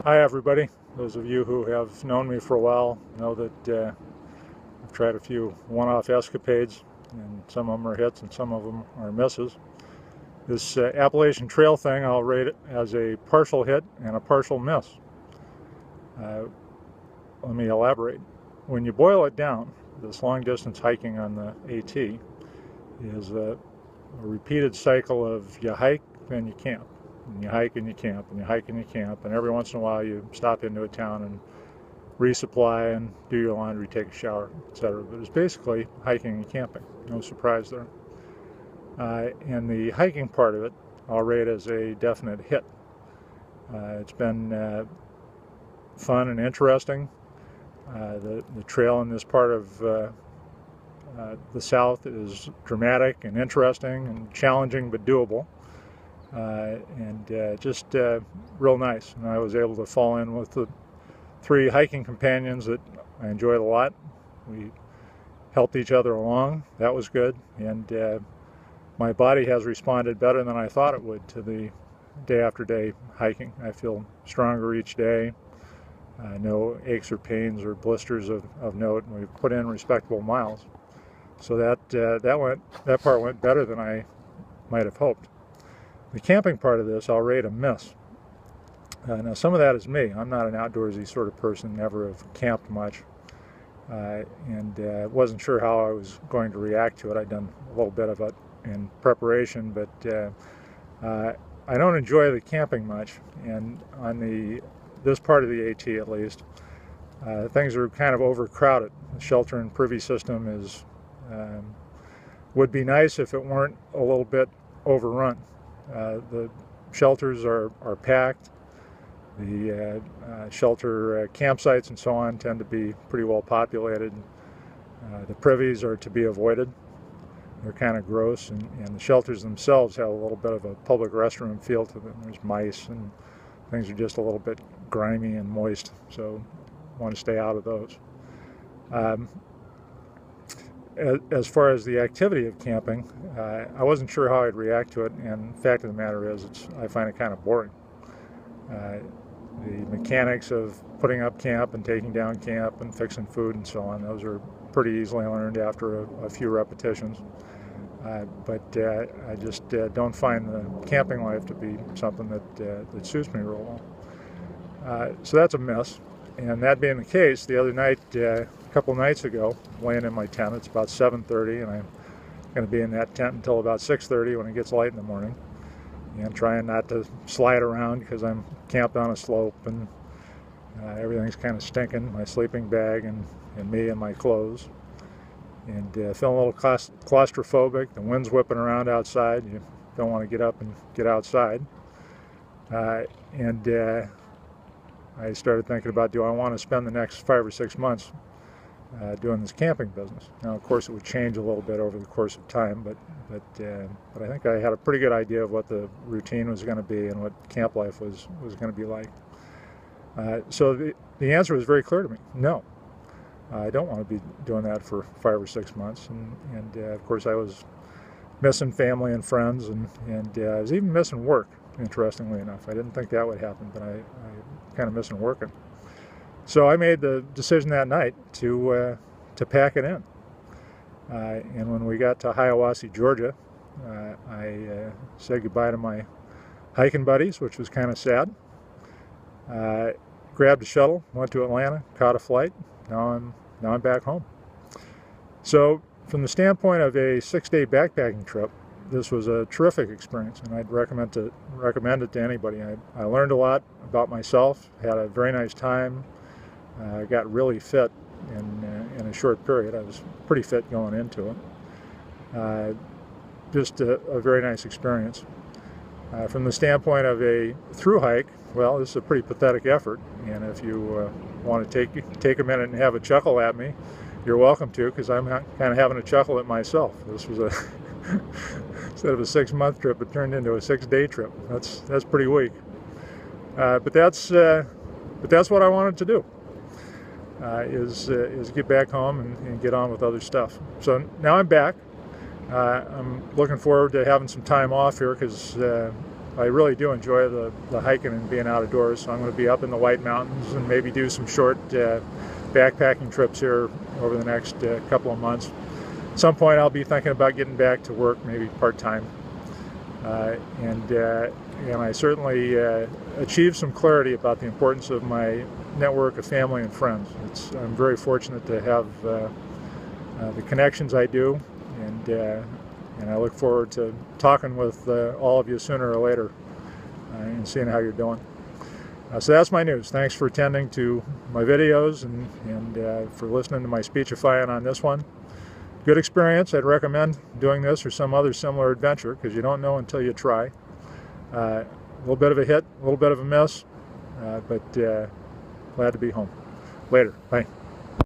Hi everybody. Those of you who have known me for a while know that I've tried a few one-off escapades, and some of them are hits and some of them are misses. This Appalachian Trail thing I'll rate it as a partial hit and a partial miss. Uh, Let me elaborate. When you boil it down, this long-distance hiking on the AT is a repeated cycle of you hike, then you camp. And you hike and you camp, and you hike and you camp, and every once in a while you stop into a town and resupply and do your laundry, take a shower, etc. But it's basically hiking and camping. No surprise there. And the hiking part of it I'll rate as a definite hit. It's been fun and interesting. The trail in this part of the South is dramatic and interesting and challenging but doable. Just real nice. And I was able to fall in with the three hiking companions that I enjoyed a lot. We helped each other along. That was good. And my body has responded better than I thought it would to the day after day hiking. I feel stronger each day. No aches or pains or blisters of note. And we've put in respectable miles. So that part went better than I might have hoped. The camping part of this I'll rate a miss. Now some of that is me. I'm not an outdoorsy sort of person, never have camped much, and wasn't sure how I was going to react to it. I'd done a little bit of it in preparation, but I don't enjoy the camping much, and on this part of the AT at least, things are kind of overcrowded. The shelter and privy system would be nice if it weren't a little bit overrun. The shelters are packed. The shelter campsites and so on tend to be pretty well populated. The privies are to be avoided. They're kind of gross, and the shelters themselves have a little bit of a public restroom feel to them. There's mice and things are just a little bit grimy and moist, so I want to stay out of those. As far as the activity of camping, I wasn't sure how I'd react to it, and the fact of the matter is I find it kind of boring. The mechanics of putting up camp and taking down camp and fixing food and so on, those are pretty easily learned after a few repetitions. But I just don't find the camping life to be something that suits me real well. So that's a miss. And that being the case, the other night, a couple nights ago, laying in my tent, it's about 7:30, and I'm going to be in that tent until about 6:30 when it gets light in the morning, and trying not to slide around because I'm camped on a slope, and everything's kind of stinking, my sleeping bag and me and my clothes, and feeling a little claustrophobic. The wind's whipping around outside. You don't want to get up and get outside. I started thinking about, do I want to spend the next 5 or 6 months doing this camping business? Now, of course, it would change a little bit over the course of time, but I think I had a pretty good idea of what the routine was going to be and what camp life was going to be like. So the answer was very clear to me. No, I don't want to be doing that for 5 or 6 months. And of course, I was missing family and friends, and I was even missing work. Interestingly enough, I didn't think that would happen, but I kind of missing working. So I made the decision that night to pack it in. And when we got to Hiawassee, Georgia, I said goodbye to my hiking buddies, which was kind of sad. Grabbed a shuttle, went to Atlanta, caught a flight. Now I'm back home. So from the standpoint of a 6-day backpacking trip, this was a terrific experience, and I'd recommend it to anybody. I learned a lot about myself, had a very nice time, got really fit in a short period. I was pretty fit going into it. Just a very nice experience. From the standpoint of a through hike, well, this is a pretty pathetic effort, and if you want to take a minute and have a chuckle at me, you're welcome to, because I'm kind of having a chuckle at myself. This was instead of a 6-month trip, it turned into a 6-day trip. That's pretty weak. But that's what I wanted to do. Is get back home and get on with other stuff. So now I'm back. I'm looking forward to having some time off here because I really do enjoy the hiking and being outdoors, so I'm going to be up in the White Mountains and maybe do some short backpacking trips here over the next couple of months. At some point I'll be thinking about getting back to work, maybe part-time. And I certainly achieved some clarity about the importance of my network of family and friends. I'm very fortunate to have the connections I do, and I look forward to talking with all of you sooner or later and seeing how you're doing. So that's my news. Thanks for attending to my videos and for listening to my speechifying on this one. Good experience. I'd recommend doing this or some other similar adventure because you don't know until you try. A little bit of a hit, a little bit of a miss, but glad to be home. Later. Bye.